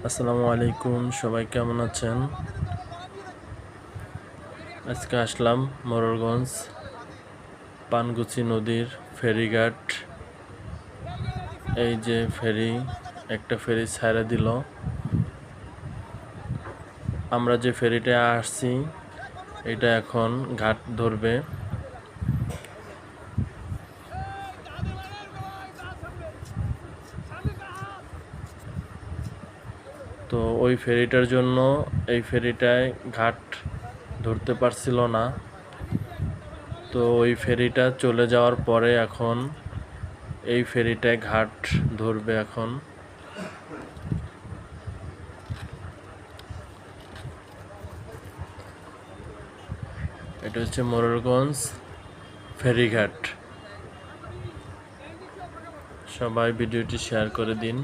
আসসালামু আলাইকুম, সবাই কেমন আছেন? আজকে আসলাম মোরলগঞ্জ পানগুছি নদীর ফেরিঘাট। এই যে একটা ফেরি ছাইড়া দিল। আমরা যে ফেরিটা আসছি এটা এখন ঘাট ধরবে। তো ওই ফেরিটার জন্য এই ফেরিটায় ঘাট ধরতে পারছিল না। তো ওই ফেরিটা চলে যাওয়ার পরে এখন এই ফেরিটায় ঘাট ধরবে। এখন এটা হচ্ছে মোরলগঞ্জ ফেরিঘাট। সবাই ভিডিওটি শেয়ার করে দিন।